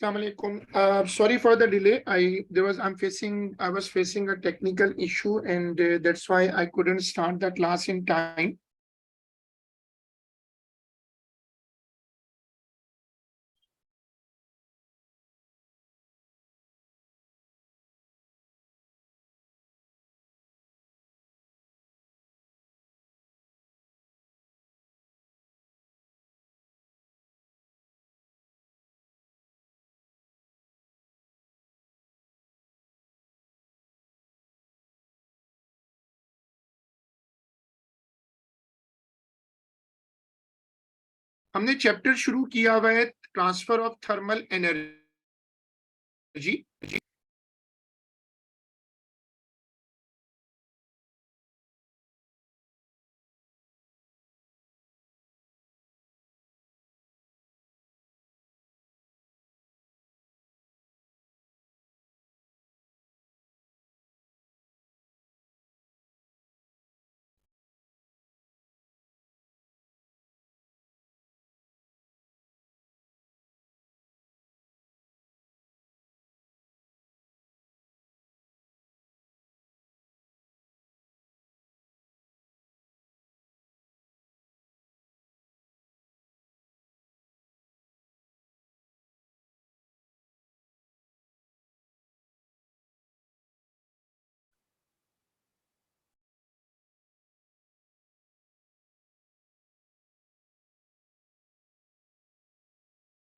Assalamualaikum. Sorry for the delay. I was facing a technical issue, and that's why I couldn't start the class in time. हमने chapter शुरू किया हुआ है transfer of thermal energy.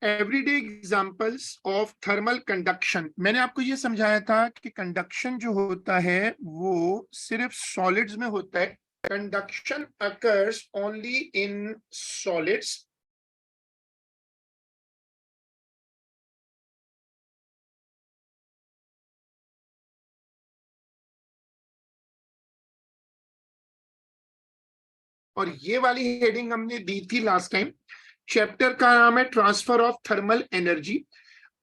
Everyday examples of thermal conduction. मैंने आपको ये समझाया था कि कंडक्शन जो होता है वो सिर्फ सॉलिड्स में होता है। Conduction occurs only in solids. और ये वाली हेडिंग हमने दी थी लास्ट टाइम। चैप्टर का नाम है transfer of thermal energy.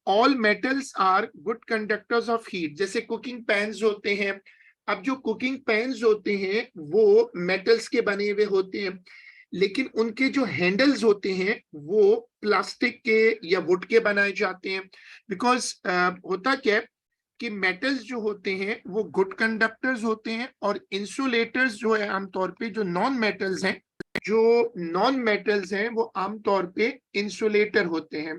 All metals are good conductors of heat. जैसे कुकिंग पैन्स होते हैं, अब जो कुकिंग पैन्स होते हैं वो मेटल्स के बने हुए होते हैं, लेकिन उनके जो हैंडल्स होते हैं वो प्लास्टिक के या वुड के बनाए जाते हैं। बिकॉज होता क्या है कि मेटल्स जो होते हैं वो गुड कंडक्टर्स होते हैं, और इंसुलेटर्स जो है आमतौर पे जो नॉन मेटल्स हैं वो आमतौर पे इंसुलेटर होते हैं।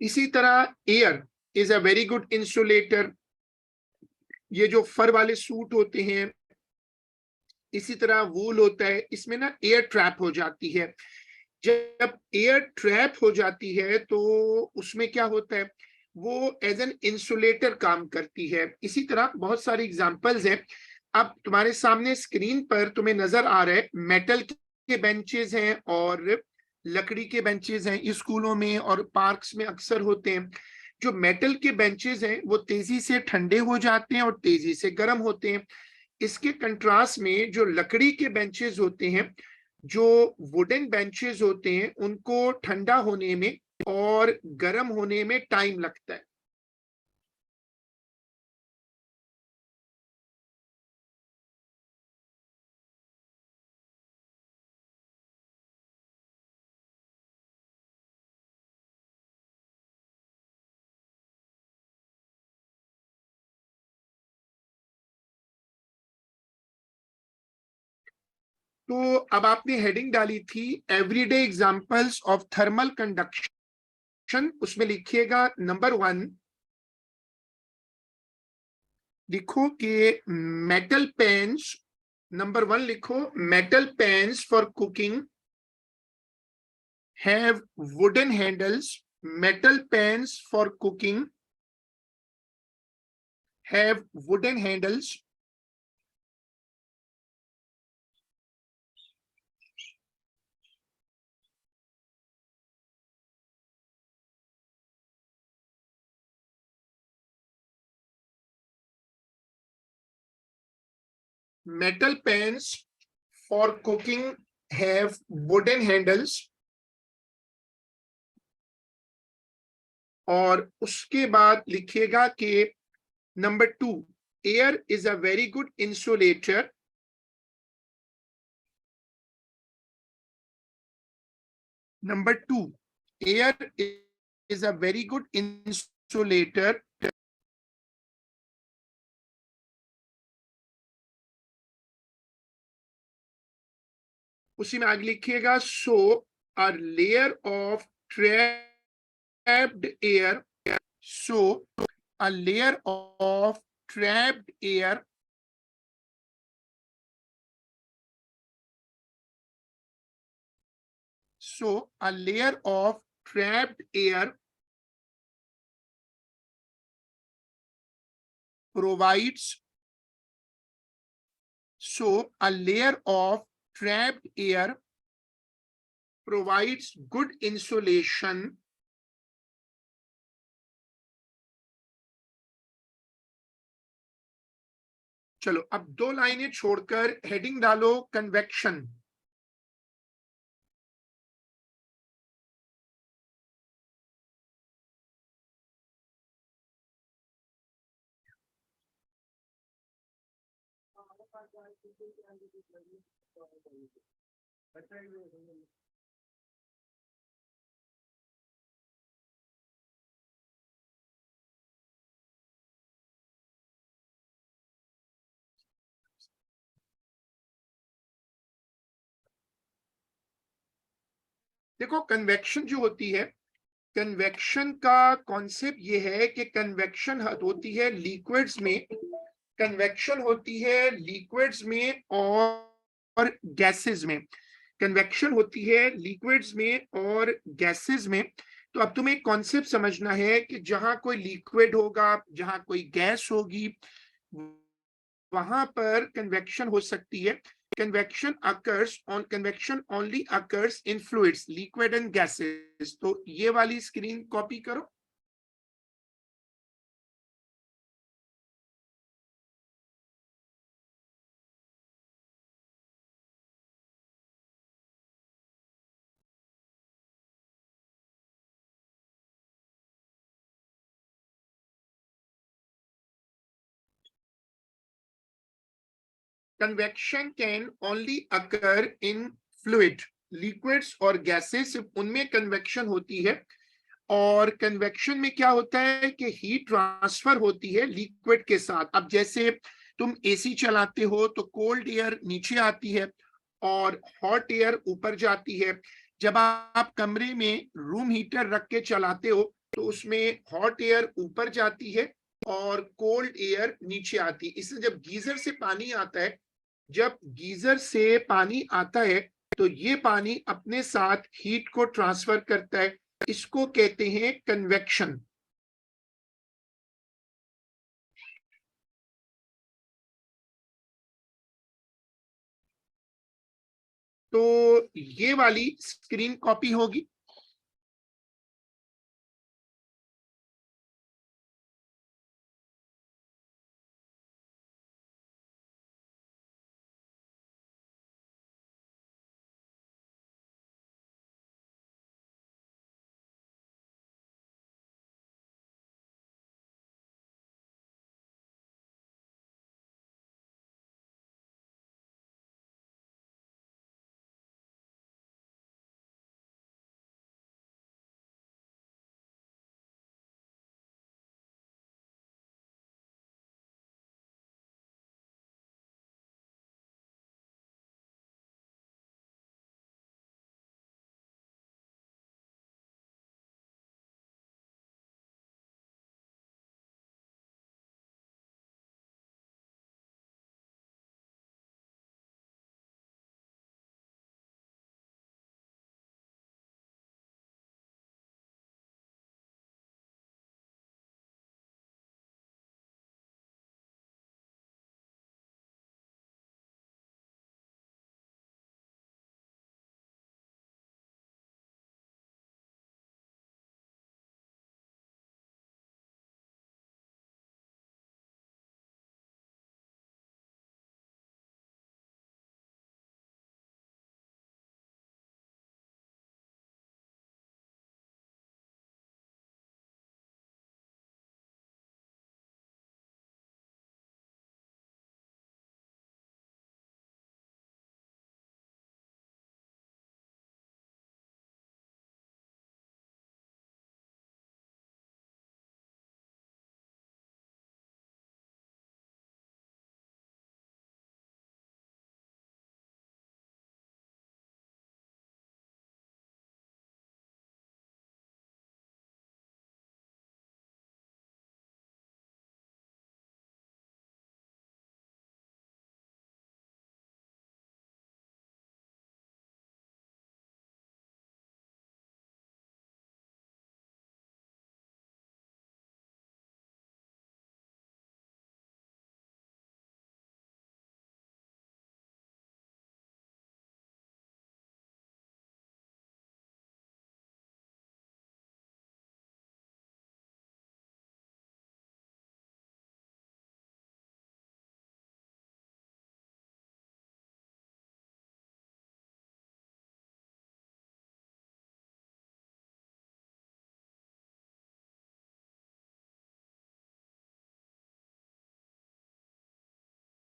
इसी तरह air is a very good insulator. ये जो फर वाले सूट होते हैं, इसी तरह वूल होता है, इसमें ना एयर ट्रैप हो जाती है। जब एयर ट्रैप हो जाती है तो उसमें क्या होता है, वो एज एन इंसुलेटर काम करती है। इसी तरह बहुत सारी एग्जांपल्स हैं। अब तुम्हारे सामने स्क्रीन पर तुम्हें नजर आ रहा है मेटल के बेंचेस हैं और लकड़ी के बेंचेस हैं। स्कूलों में और पार्क्स में अक्सर होते हैं। जो मेटल के बेंचेस हैं वो तेजी से ठंडे हो जाते हैं और तेजी से गर्म होते हैं। इसके कंट्रास्ट में जो लकड़ी के बेंचेस होते हैं, जो वुडन बेंचेस होते हैं, उनको ठंडा होने में और गर्म होने में टाइम लगता है। तो अब आपने हेडिंग डाली थी everyday examples of thermal conduction. उसमें लिखिएगा नंबर 1, लिखो कि मेटल पेन्स। नंबर 1 लिखो, metal pans for cooking have wooden handles. Metal pans for cooking have wooden handles. Metal pans for cooking have wooden handles। और उसके बाद लिखिएगा कि Number 2, air is a very good insulator. Number 2, air is a very good insulator. उसी में आगे लिखिएगा, so a layer of trapped air, so a layer of trapped air provides a layer of trapped air provides good insulation चलो अब 2 लाइनें छोड़कर heading डालो convection. देखो कन्वेक्शन जो होती है, कन्वेक्शन का कॉन्सेप्ट ये है कि कन्वेक्शन होती है लिक्विड्स में, कन्वेक्शन होती है लिक्विड्स में और गैसेस में, कन्वेक्शन होती है लिक्विड्स में और गैसेस में। तो अब तुम्हें कॉन्सेप्ट समझना है कि जहां कोई लिक्विड होगा, जहां कोई गैस होगी, वहां पर कन्वेक्शन हो सकती है। convection only occurs in fluids, liquid and gases। तो ये वाली स्क्रीन कॉपी करो। Convection can only occur in fluid, liquids और gases, सिर्फ उनमें कन्वेक्शन होती है। और कन्वेक्शन में क्या होता है कि हीट ट्रांसफर होती है लिक्विड के साथ। अब जैसे तुम एसी चलाते हो तो कोल्ड एयर नीचे आती है और हॉट एयर ऊपर जाती है। जब आप कमरे में रूम हीटर रख के चलाते हो तो उसमें हॉट एयर ऊपर जाती है और कोल्ड एयर नीचे आती है। इसलिए जब गीजर से पानी आता है, जब गीजर से पानी आता है तो ये पानी अपने साथ हीट को ट्रांसफर करता है, इसको कहते हैं कन्वेक्शन। तो ये वाली स्क्रीन कॉपी होगी।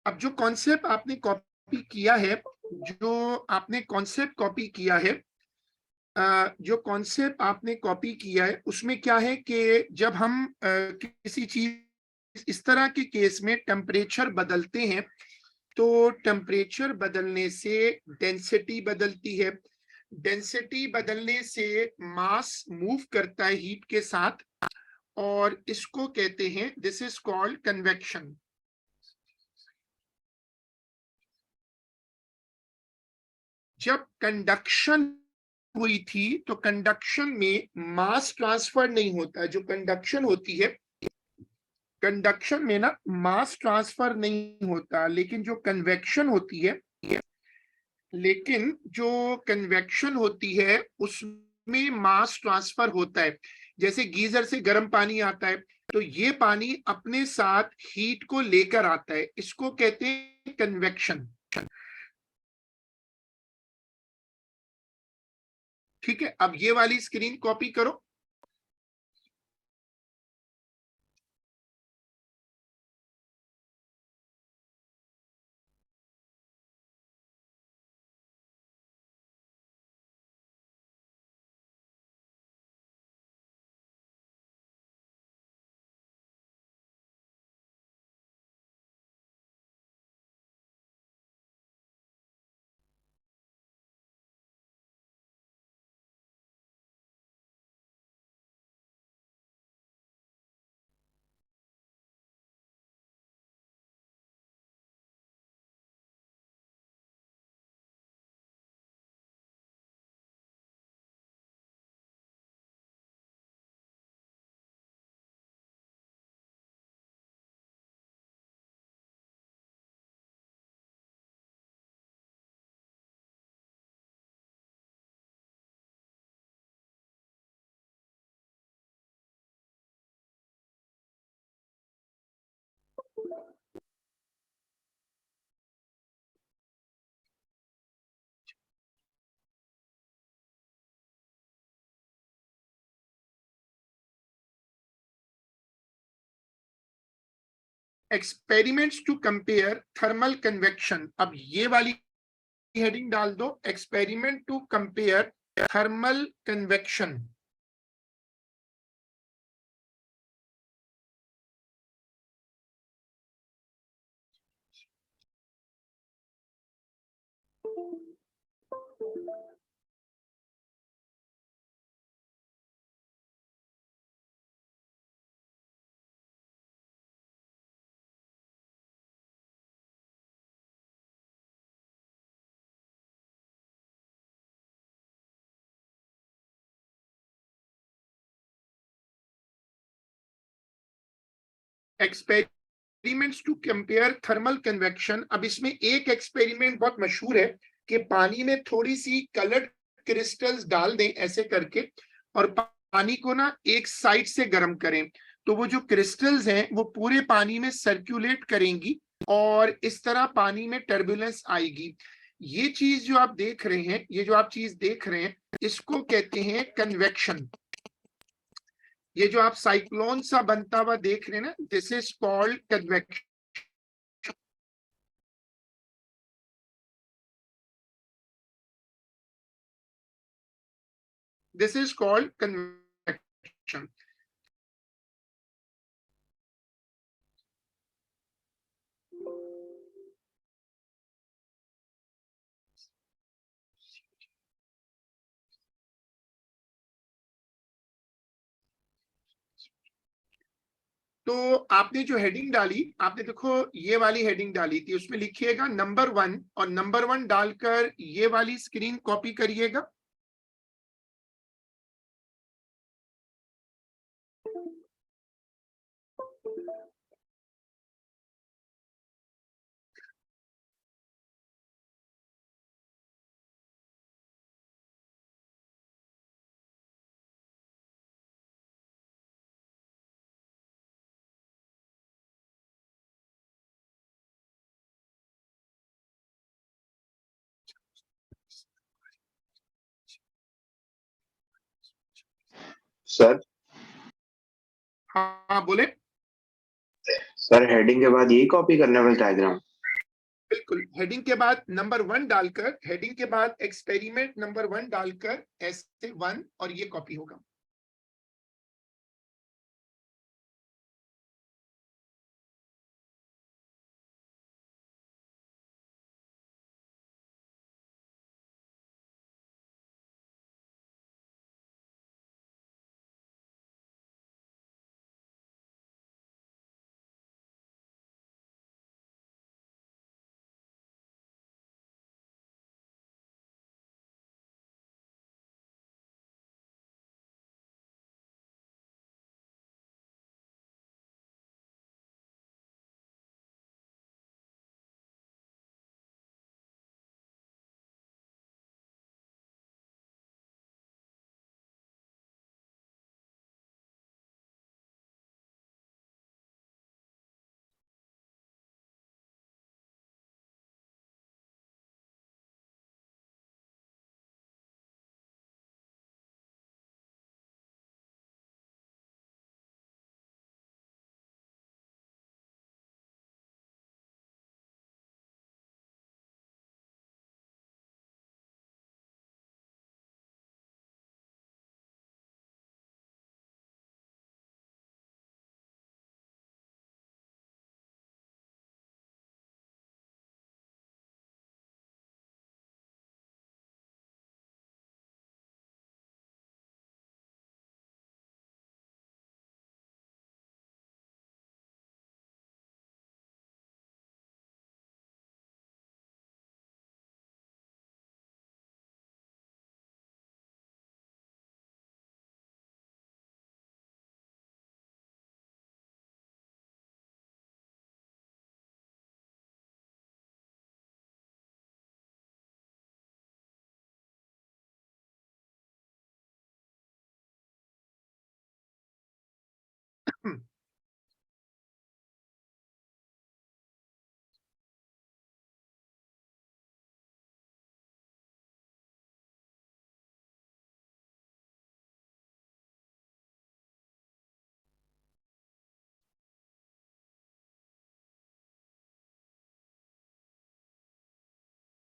अब जो कॉन्सेप्ट आपने कॉपी किया है, जो आपने कॉन्सेप्ट कॉपी किया है, जो कॉन्सेप्ट आपने कॉपी किया है उसमें क्या है कि जब हम किसी चीज इस तरह के केस में टेम्परेचर बदलते हैं तो टेम्परेचर बदलने से डेंसिटी बदलती है, डेंसिटी बदलने से मास मूव करता है हीट के साथ, और इसको कहते हैं, दिस इज कॉल्ड कन्वेक्शन। जब कंडक्शन हुई थी तो कंडक्शन में मास ट्रांसफर नहीं होता है। जो कंडक्शन होती है, कंडक्शन में ना मास ट्रांसफर नहीं होता, लेकिन जो कन्वेक्शन होती है, लेकिन जो कन्वेक्शन होती है उसमें मास ट्रांसफर होता है। जैसे गीजर से गर्म पानी आता है तो ये पानी अपने साथ हीट को लेकर आता है, इसको कहते हैं कन्वेक्शन। ठीक है, अब ये वाली स्क्रीन कॉपी करो। Experiments to compare thermal convection. अब ये वाली हेडिंग डाल दो, experiment to compare thermal convection. Experiments to compare thermal convection. अब इसमें एक एक्सपेरिमेंट बहुत मशहूर है कि पानी में थोड़ी सी कलर्ड क्रिस्टल्स डाल दें ऐसे करके, और पानी को ना एक साइड से गर्म करें, तो वो जो क्रिस्टल्स हैं वो पूरे पानी में सर्कुलेट करेंगी और इस तरह पानी में टर्बुलेंस आएगी। ये चीज जो आप देख रहे हैं, ये जो आप चीज देख रहे हैं, इसको कहते हैं कन्वेक्शन। ये जो आप साइक्लोन सा बनता हुआ देख रहे हैं ना, this is called convection. This is called convection. तो आपने जो हेडिंग डाली, आपने देखो ये वाली हेडिंग डाली थी, उसमें लिखिएगा नंबर 1, और नंबर 1 डालकर ये वाली स्क्रीन कॉपी करिएगा। सर हाँ बोले। सर हेडिंग के बाद यही कॉपी करना है बस डायग्राम। बिल्कुल, हेडिंग के बाद नंबर 1 डालकर, हेडिंग के बाद एक्सपेरिमेंट नंबर 1 डालकर ऐसे 1 और ये कॉपी होगा।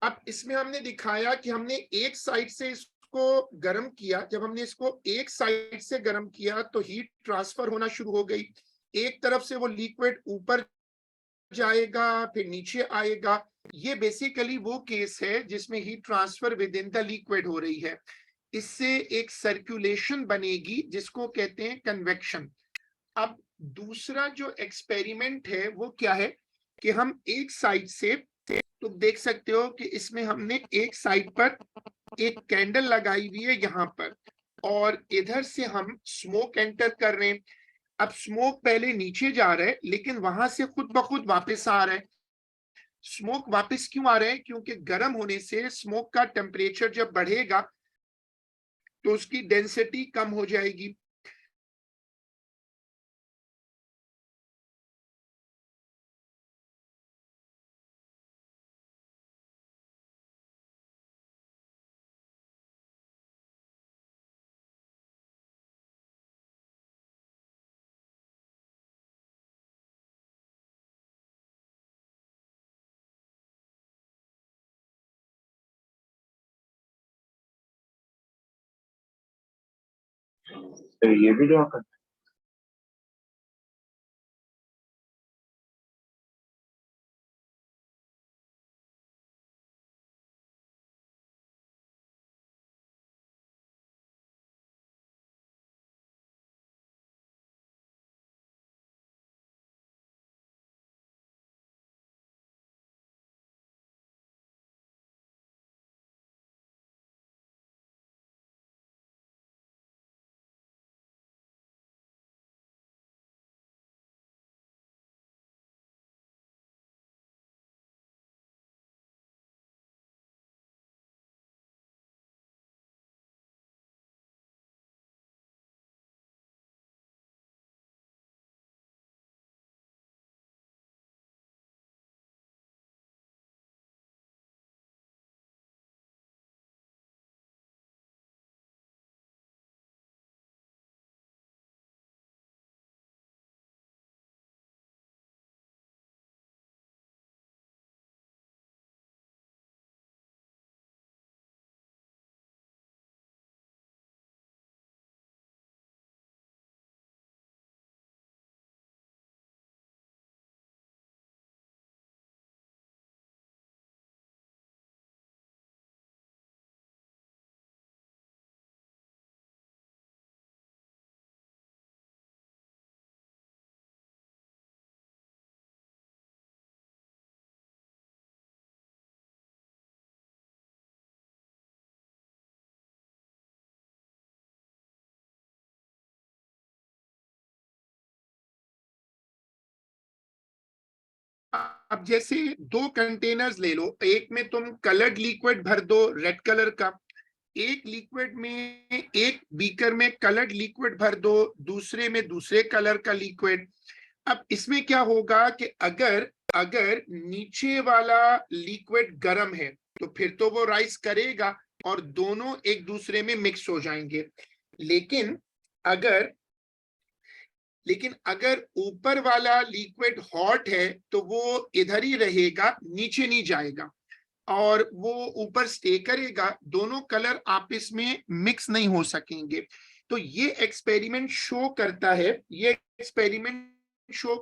अब इसमें हमने दिखाया कि हमने एक साइड से इसको गर्म किया, जब हमने इसको एक साइड से गर्म किया तो हीट ट्रांसफर होना शुरू हो गई। एक तरफ से वो लिक्विड ऊपर जाएगा, फिर नीचे आएगा। ये बेसिकली वो केस है जिसमें heat transfer with in the liquid हो रही है। इससे एक सर्कुलेशन बनेगी जिसको कहते हैं कन्वेक्शन। अब दूसरा जो एक्सपेरिमेंट है वो क्या है कि हम एक साइड से, तो देख सकते हो कि इसमें हमने एक साइड पर एक कैंडल लगाई हुई है यहाँ पर, और इधर से हम स्मोक एंटर कर रहे हैं। अब स्मोक पहले नीचे जा रहा है लेकिन वहां से खुद ब खुद वापस आ रहा है। स्मोक वापस क्यों आ रहा है? क्योंकि गर्म होने से स्मोक का टेम्परेचर जब बढ़ेगा तो उसकी डेंसिटी कम हो जाएगी। तो ये भी ड्रॉ कर अब जैसे दो कंटेनर्स ले लो, एक में तुम कलर्ड लिक्विड भर दो रेड कलर का, एक लिक्विड में, एक बीकर में कलर्ड लिक्विड भर दो, दूसरे में दूसरे कलर का लिक्विड। अब इसमें क्या होगा कि अगर अगर नीचे वाला लिक्विड गर्म है तो फिर तो वो राइस करेगा और दोनों एक दूसरे में मिक्स हो जाएंगे। लेकिन अगर लेकिन अगर ऊपर वाला लिक्विड हॉट है तो वो इधर ही रहेगा, नीचे नहीं जाएगा और वो ऊपर स्टे करेगा, दोनों कलर आपस में मिक्स नहीं हो सकेंगे। तो ये एक्सपेरिमेंट शो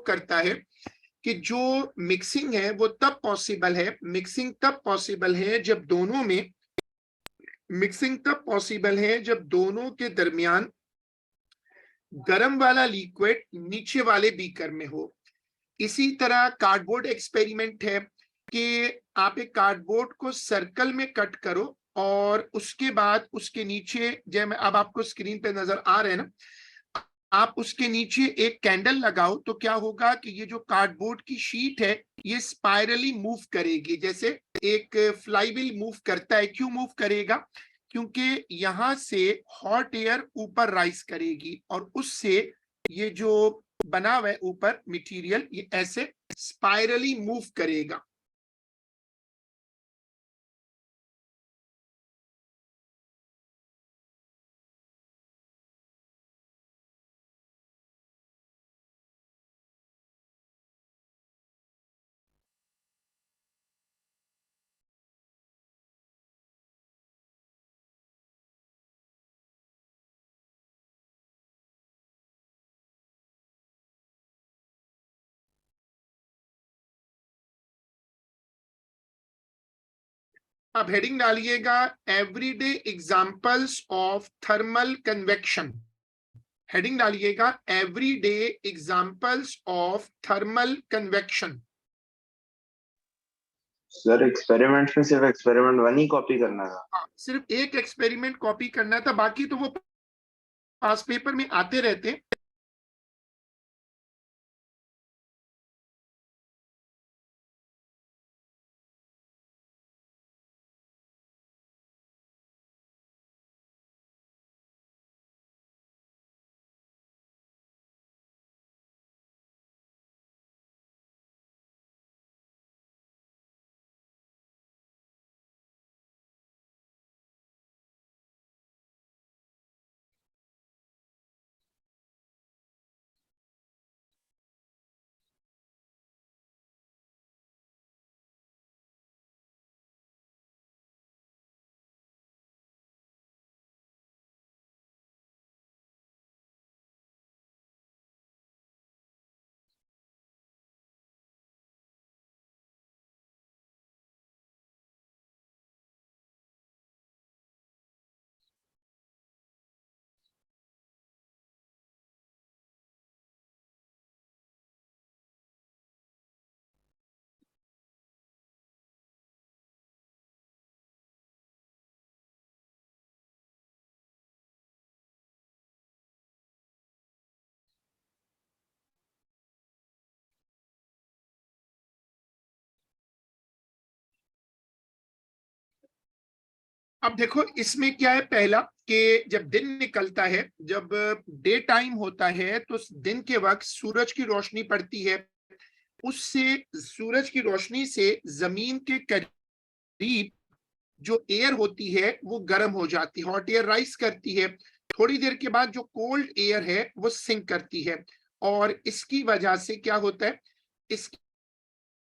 करता है, कि जो मिक्सिंग है वो तब पॉसिबल है, मिक्सिंग तब पॉसिबल है जब दोनों के दरमियान गर्म वाला लिक्विड नीचे वाले बीकर में हो। इसी तरह कार्डबोर्ड एक्सपेरिमेंट है कि आप एक कार्डबोर्ड को सर्कल में कट करो और उसके बाद उसके नीचे, जैसे अब आपको स्क्रीन पे नजर आ रहे हैं ना, आप उसके नीचे एक कैंडल लगाओ तो क्या होगा कि ये जो कार्डबोर्ड की शीट है ये स्पाइरली मूव करेगी, जैसे एक फ्लाईव्हील मूव करता है। क्यों मूव करेगा? क्योंकि यहां से हॉट एयर ऊपर राइज करेगी और उससे ये जो बना हुआ है ऊपर मटेरियल ये ऐसे स्पाइरली मूव करेगा। अब हेडिंग डालिएगा everyday examples of thermal convection. Heading डालिएगा everyday examples of thermal convection. Sir experiment में सिर्फ एक्सपेरिमेंट 1 ही कॉपी करना था। सिर्फ एक एक्सपेरिमेंट कॉपी करना था, बाकी तो वो पास पेपर में आते रहते। अब देखो इसमें क्या है, पहला कि जब दिन निकलता है, जब डे टाइम होता है तो दिन के वक्त सूरज की रोशनी पड़ती है, उससे सूरज की रोशनी से जमीन के करीब जो एयर होती है वो गर्म हो जाती है, हॉट एयर राइज करती है। थोड़ी देर के बाद जो कोल्ड एयर है वो सिंक करती है और इसकी वजह से क्या होता है, इसकी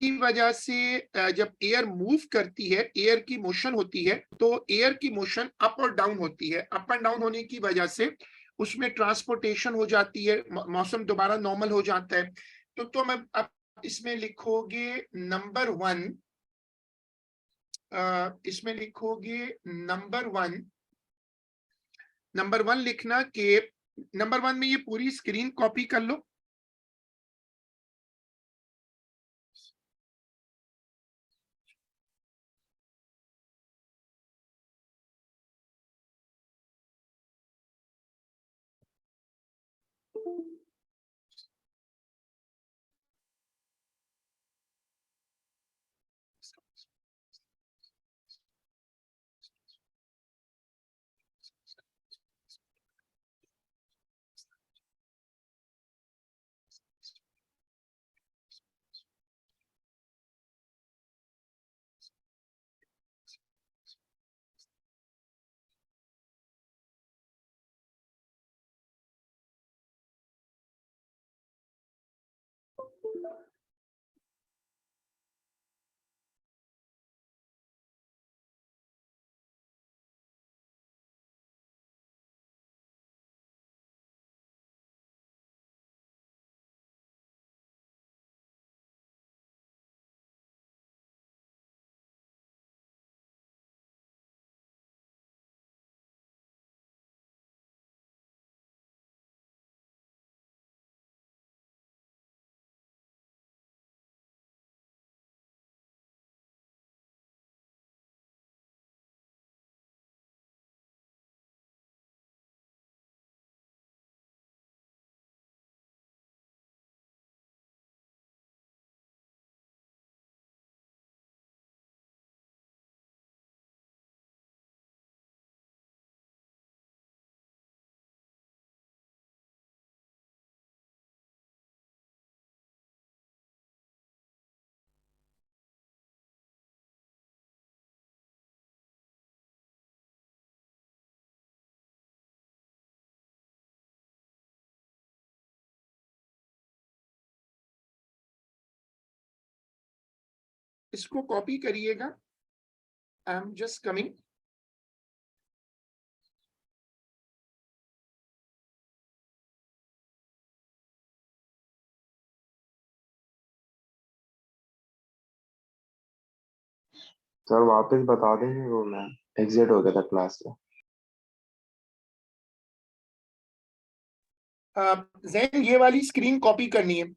वजह से जब एयर मूव करती है, एयर की मोशन होती है, तो एयर की मोशन अप और डाउन होती है। अप एंड डाउन होने की वजह से उसमें ट्रांसपोर्टेशन हो जाती है, मौसम दोबारा नॉर्मल हो जाता है। तो तुम अब इसमें लिखोगे नंबर 1, इसमें लिखोगे नंबर 1 लिखना कि नंबर 1 में ये पूरी स्क्रीन कॉपी कर लो। इसको कॉपी करिएगा। I am just coming. Sir वापस बता देंगे, वो मैं एग्जिट हो गया था क्लास से। जैन ये वाली स्क्रीन कॉपी करनी है।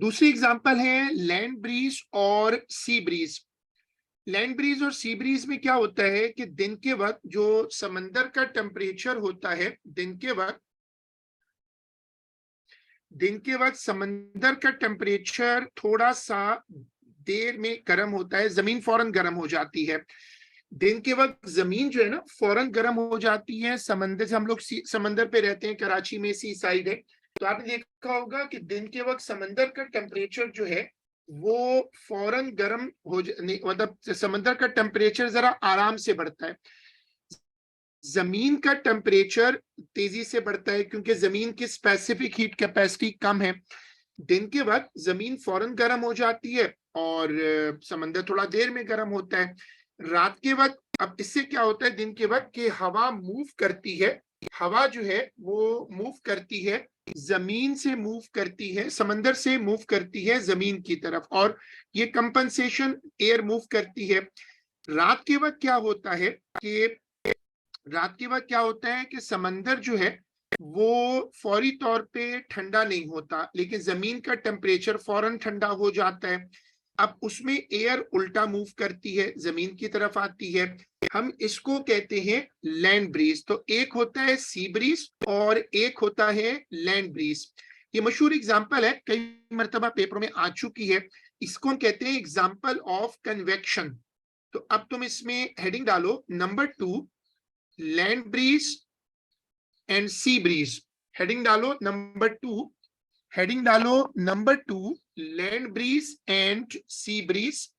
दूसरी एग्जांपल है लैंड ब्रीज और सी ब्रीज। लैंड ब्रीज और सी ब्रीज में क्या होता है कि दिन के वक्त जो समंदर का टेम्परेचर होता है, दिन के वक्त समंदर का टेम्परेचर थोड़ा सा देर में गर्म होता है, जमीन फौरन गर्म हो जाती है। दिन के वक्त जमीन जो है ना फौरन गर्म हो जाती है समंदर से। हम लोग समंदर पे रहते हैं, कराची में सी साइड है, तो आपने देखा होगा कि दिन के वक्त समंदर का टेम्परेचर जो है वो फौरन गर्म मतलब समंदर का टेम्परेचर जरा आराम से बढ़ता है। जमीन का टेम्परेचर तेजी से बढ़ता है क्योंकि जमीन की स्पेसिफिक हीट कैपेसिटी कम है। दिन के वक्त जमीन फौरन गर्म हो जाती है और समंदर थोड़ा देर में गर्म होता है। रात के वक्त अब इससे क्या होता है, दिन के वक्त कि हवा मूव करती है, हवा जो है वो मूव करती है, जमीन से मूव करती है, समंदर से मूव करती है जमीन की तरफ, और ये कंपनसेशन एयर मूव करती है। रात के वक्त क्या होता है कि रात के वक्त क्या होता है कि समंदर जो है वो फौरी तौर पे ठंडा नहीं होता, लेकिन जमीन का टेम्परेचर फौरन ठंडा हो जाता है। अब उसमें एयर उल्टा मूव करती है, जमीन की तरफ आती है। हम इसको कहते हैं लैंड ब्रीज। तो एक होता है सी ब्रीज और एक होता है लैंड ब्रीज। ये मशहूर एग्जाम्पल है, कई मरतबा पेपरों में आ चुकी है। इसको हम कहते हैं एग्जाम्पल ऑफ कन्वेक्शन। तो अब तुम इसमें हेडिंग डालो number 2, land breeze and sea breeze. Heading डालो नंबर 2, हेडिंग डालो number 2, land breeze and sea breeze.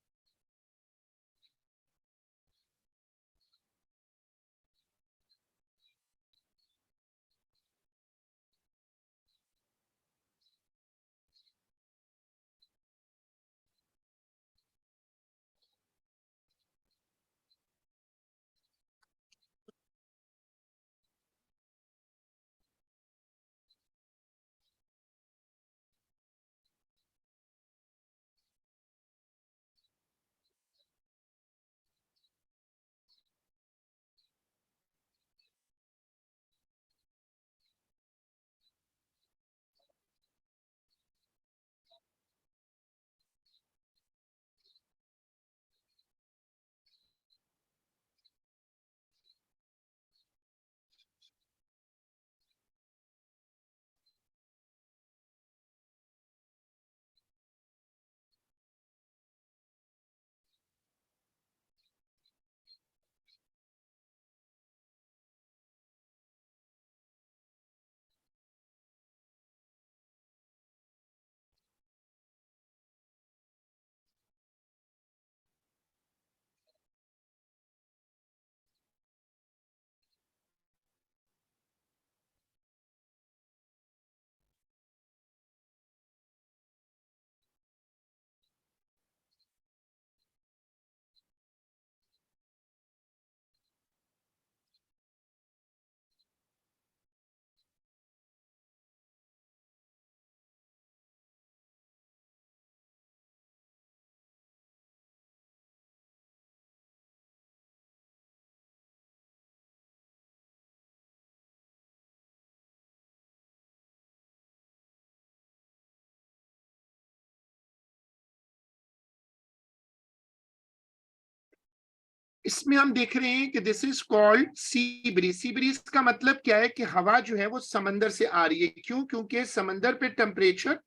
इसमें हम देख रहे हैं कि this is called sea breeze. Sea breeze का मतलब क्या है कि हवा जो है वो समंदर से आ रही है। क्यों? क्योंकि समंदर पे टेम्परेचर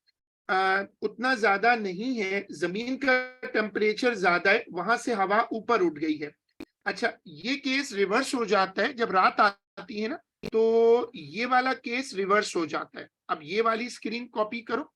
उतना ज्यादा नहीं है, जमीन का टेम्परेचर ज्यादा है, वहां से हवा ऊपर उठ गई है। अच्छा, ये केस रिवर्स हो जाता है जब रात आती है ना, तो ये वाला केस रिवर्स हो जाता है। अब ये वाली स्क्रीन कॉपी करो।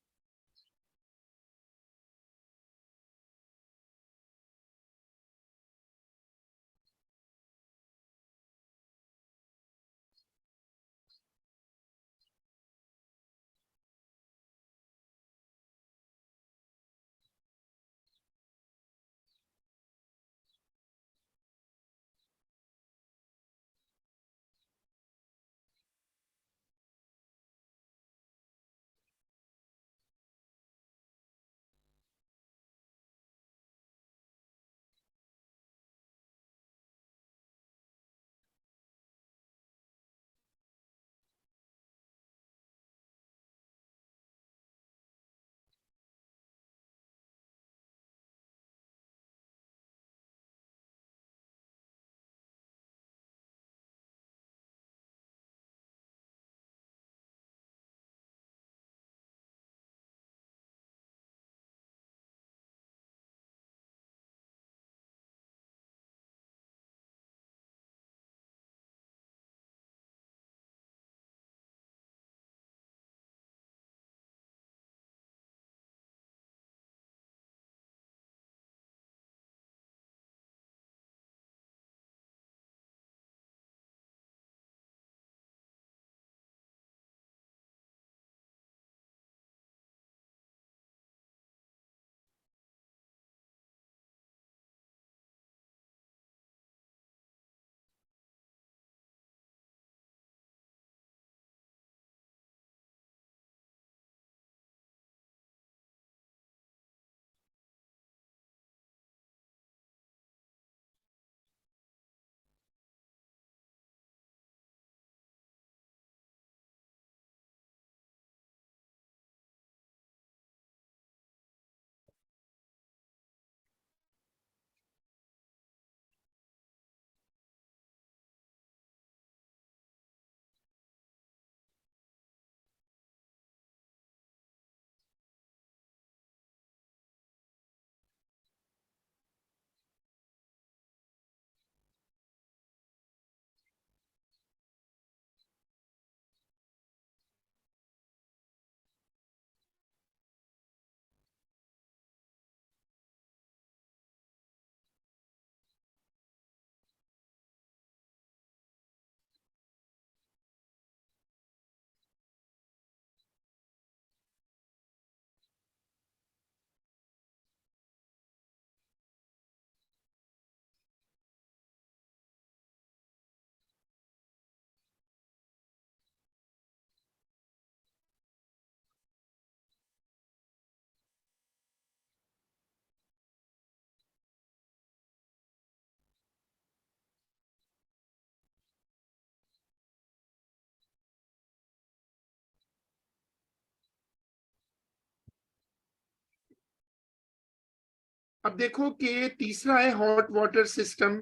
अब देखो कि तीसरा है हॉट वाटर सिस्टम।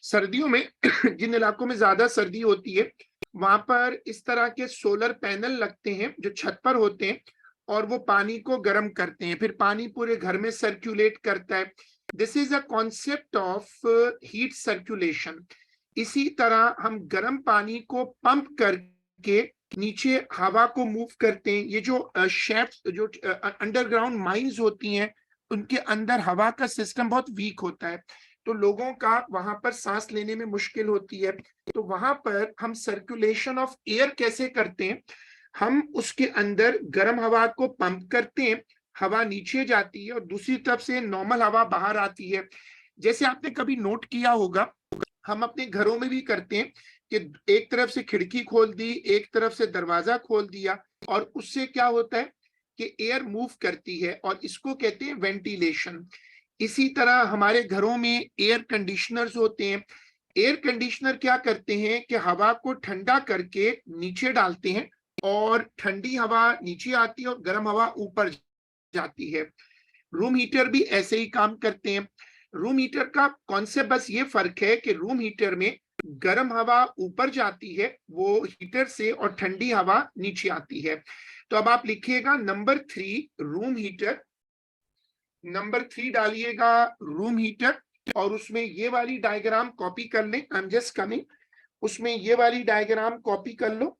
सर्दियों में जिन इलाकों में ज्यादा सर्दी होती है वहां पर इस तरह के सोलर पैनल लगते हैं जो छत पर होते हैं, और वो पानी को गर्म करते हैं, फिर पानी पूरे घर में सर्कुलेट करता है। This is a concept of heat circulation. इसी तरह हम गर्म पानी को पंप करके नीचे हवा को मूव करते हैं। ये जो शेफ्ट जो अंडरग्राउंड माइंस होती हैं उनके अंदर हवा का सिस्टम बहुत वीक होता है, तो लोगों का वहां पर सांस लेने में मुश्किल होती है। तो वहां पर हम सर्कुलेशन ऑफ एयर कैसे करते हैं, हम उसके अंदर गर्म हवा को पंप करते हैं, हवा नीचे जाती है और दूसरी तरफ से नॉर्मल हवा बाहर आती है। जैसे आपने कभी नोट किया होगा, हम अपने घरों में भी करते हैं कि एक तरफ से खिड़की खोल दी, एक तरफ से दरवाजा खोल दिया, और उससे क्या होता है कि एयर मूव करती है, और इसको कहते हैं वेंटिलेशन। इसी तरह हमारे घरों में एयर कंडीशनर्स होते हैं। एयर कंडीशनर क्या करते हैं कि हवा को ठंडा करके नीचे डालते हैं, और ठंडी हवा नीचे आती है और गर्म हवा ऊपर जाती है। रूम हीटर भी ऐसे ही काम करते हैं। रूम हीटर का कॉन्सेप्ट बस ये फर्क है कि रूम हीटर में गर्म हवा ऊपर जाती है वो हीटर से, और ठंडी हवा नीचे आती है। तो अब आप लिखिएगा नंबर 3 रूम हीटर, नंबर 3 डालिएगा रूम हीटर, और उसमें ये वाली डायग्राम कॉपी कर लें। I am just coming. उसमें ये वाली डायग्राम कॉपी कर लो।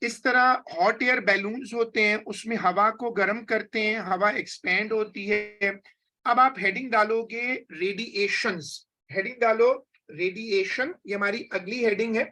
इस तरह हॉट एयर बैलून्स होते हैं, उसमें हवा को गर्म करते हैं, हवा एक्सपेंड होती है। अब आप हेडिंग डालोगे रेडिएशंस, हेडिंग डालो रेडिएशन, ये हमारी अगली हेडिंग है।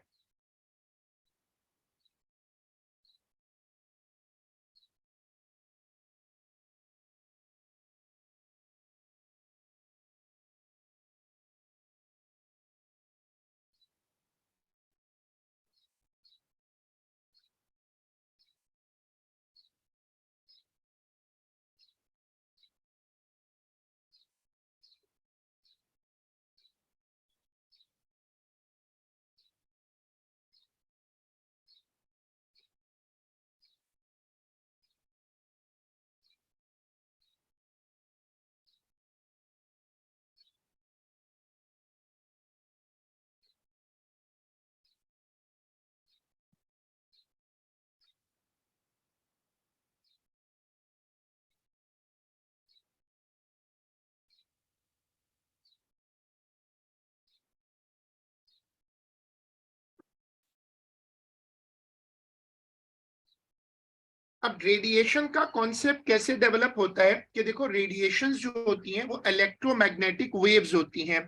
अब रेडिएशन का कॉन्सेप्ट कैसे डेवलप होता है कि देखो, रेडिएशंस जो होती हैं वो इलेक्ट्रोमैग्नेटिक वेव्स होती हैं।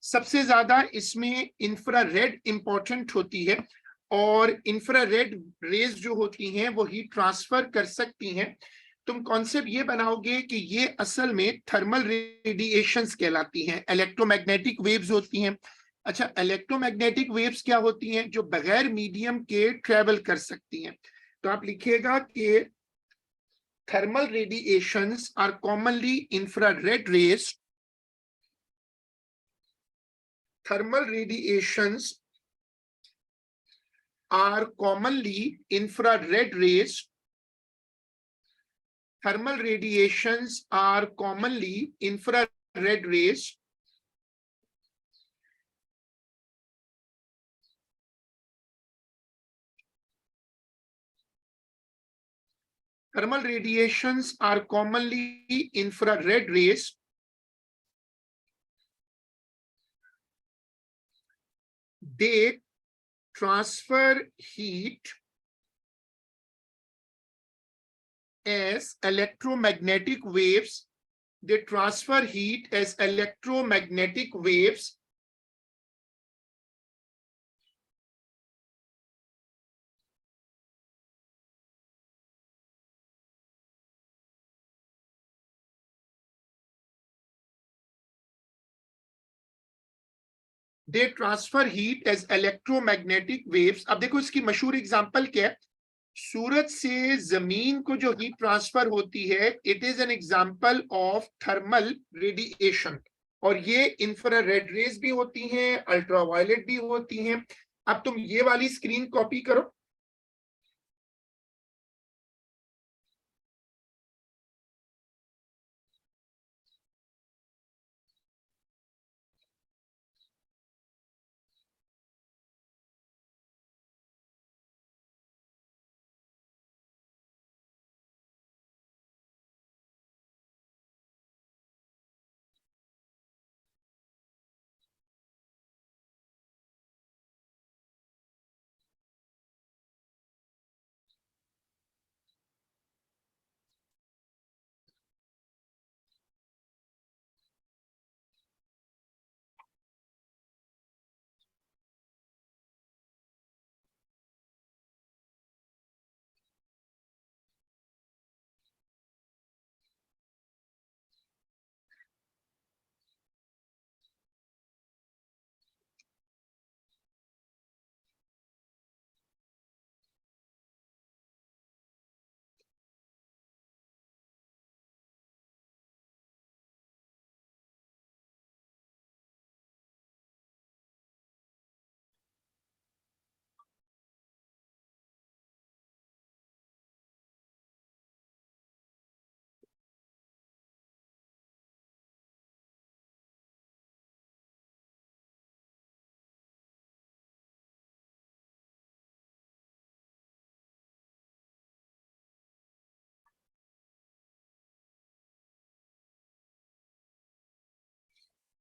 सबसे ज्यादा इसमें इंफ्रारेड इंपॉर्टेंट होती है, और इंफ्रारेड रेज जो होती हैं वो हीट ट्रांसफर कर सकती हैं। तुम कॉन्सेप्ट ये बनाओगे कि ये असल में थर्मल रेडिएशंस कहलाती हैं, इलेक्ट्रोमैग्नेटिक वेव्स होती हैं। अच्छा, इलेक्ट्रोमैग्नेटिक वेव्स क्या होती हैं? जो बगैर मीडियम के ट्रेवल कर सकती हैं। तो आप लिखिएगा कि thermal radiations are commonly infrared rays. Thermal radiations are commonly infrared rays. Thermal radiations are commonly infrared rays. Thermal radiations are commonly infrared rays. They transfer heat as electromagnetic waves. They transfer heat as electromagnetic waves. They transfer heat as electromagnetic waves. अब देखो इसकी मशहूर example क्या है? सूरज से जमीन को जो हीट ट्रांसफर होती है, it is an example of thermal radiation. और ये इंफ्रारेड रेज भी होती हैं, अल्ट्रावायलेट भी होती हैं। अब तुम ये वाली स्क्रीन कॉपी करो।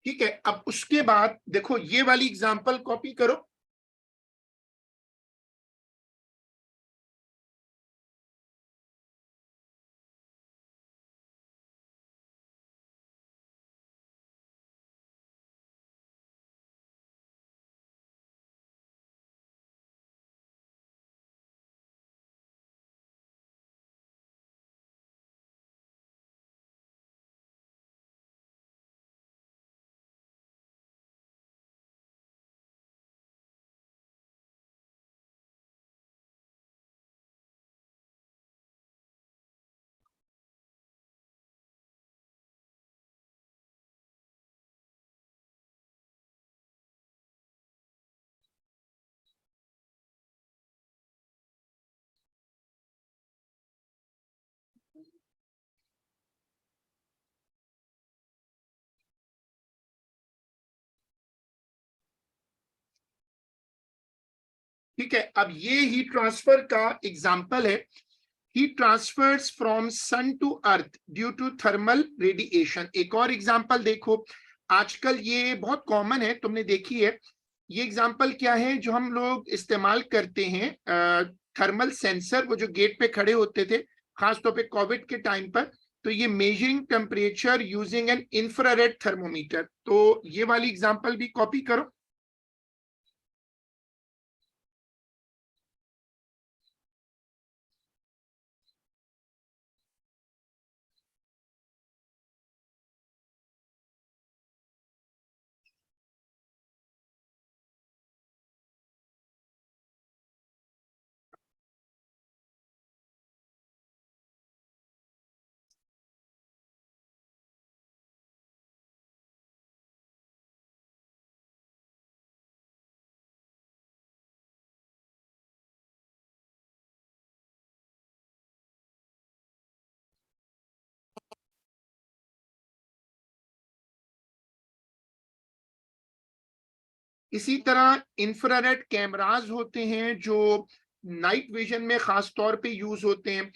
ठीक है, अब उसके बाद देखो ये वाली एग्जांपल कॉपी करो। ठीक है, अब ये हीट ट्रांसफर का एग्जाम्पल है, heat transfers from sun to earth due to thermal radiation. एक और एग्जाम्पल देखो, आजकल ये बहुत कॉमन है, तुमने देखी है। ये एग्जाम्पल क्या है जो हम लोग इस्तेमाल करते हैं, थर्मल सेंसर, वो जो गेट पे खड़े होते थे खासतौर पे कोविड के टाइम पर, तो ये measuring temperature using an infrared thermometer. तो ये वाली एग्जाम्पल भी कॉपी करो। इसी तरह इंफ्रारेड कैमरास होते हैं जो नाइट विजन में खास तौर पे यूज होते हैं।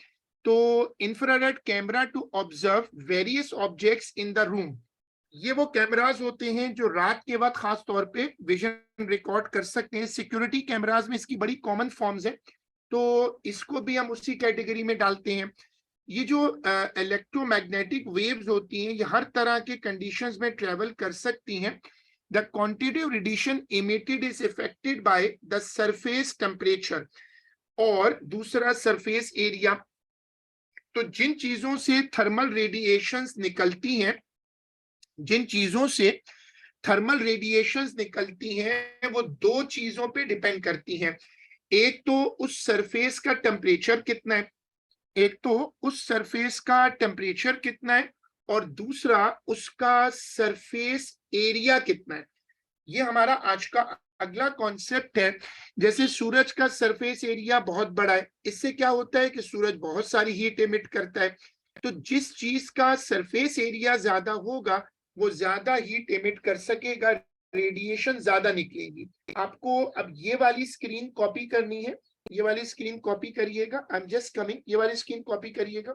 तो infrared camera to observe various objects in the room, ये वो कैमरास होते हैं जो रात के वक्त खास तौर पे विजन रिकॉर्ड कर सकते हैं। सिक्योरिटी कैमरास में इसकी बड़ी कॉमन फॉर्म्स है, तो इसको भी हम उसी कैटेगरी में डालते हैं। ये जो इलेक्ट्रोमैग्नेटिक वेव्स होती हैं, ये हर तरह के कंडीशंस में ट्रेवल कर सकती हैं। The quantity of radiation emitted is affected by the surface temperature, और दूसरा सरफेस एरिया। तो जिन चीजों से थर्मल रेडिएशंस निकलती हैं, जिन चीजों से थर्मल रेडिएशंस निकलती हैं, वो दो चीजों पे डिपेंड करती हैं। एक तो उस सरफेस का टेम्परेचर कितना है, एक तो उस सरफेस का टेम्परेचर कितना है, और दूसरा उसका सरफेस एरिया कितना है। ये हमारा आज का अगला कॉन्सेप्ट है। जैसे सूरज का सरफेस एरिया बहुत बड़ा है, इससे क्या होता है कि सूरज बहुत सारी हीट एमिट करता है। तो जिस चीज का सरफेस एरिया ज्यादा होगा, वो ज्यादा हीट एमिट कर सकेगा, रेडिएशन ज्यादा निकलेगी। आपको अब ये वाली स्क्रीन कॉपी करनी है, ये वाली स्क्रीन कॉपी करिएगा। आई एम जस्ट कमिंग, ये वाली स्क्रीन कॉपी करिएगा।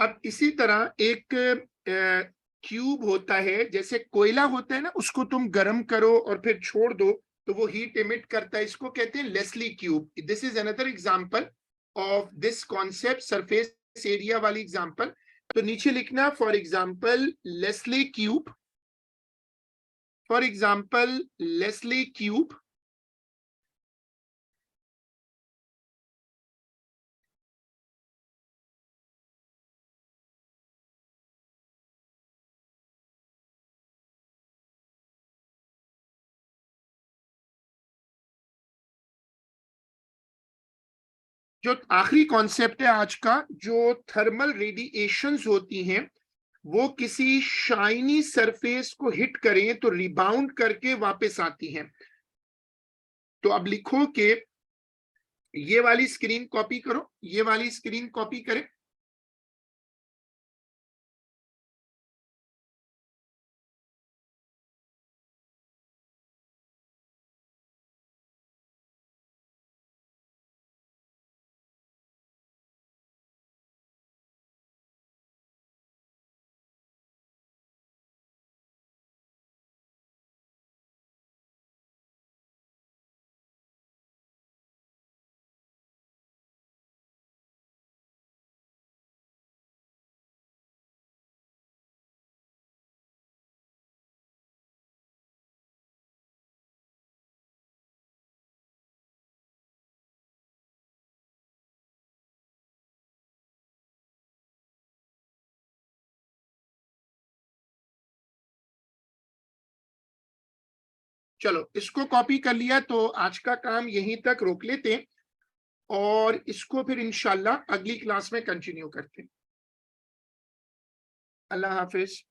अब इसी तरह एक क्यूब होता है, जैसे कोयला होता है ना, उसको तुम गर्म करो और फिर छोड़ दो तो वो हीट इमिट करता है, इसको कहते हैं Leslie cube. This is another example of this concept, surface area वाली एग्जांपल। तो नीचे लिखना for example Leslie cube, for example Leslie cube. जो आखिरी कॉन्सेप्ट है आज का, जो थर्मल रेडिएशंस होती हैं, वो किसी शाइनी सरफेस को हिट करें तो रिबाउंड करके वापस आती हैं। तो अब लिखो कि ये वाली स्क्रीन कॉपी करो, ये वाली स्क्रीन कॉपी करें। चलो इसको कॉपी कर लिया, तो आज का काम यहीं तक रोक लेते हैं और इसको फिर इंशाल्लाह अगली क्लास में कंटिन्यू करते हैं। अल्लाह हाफिज।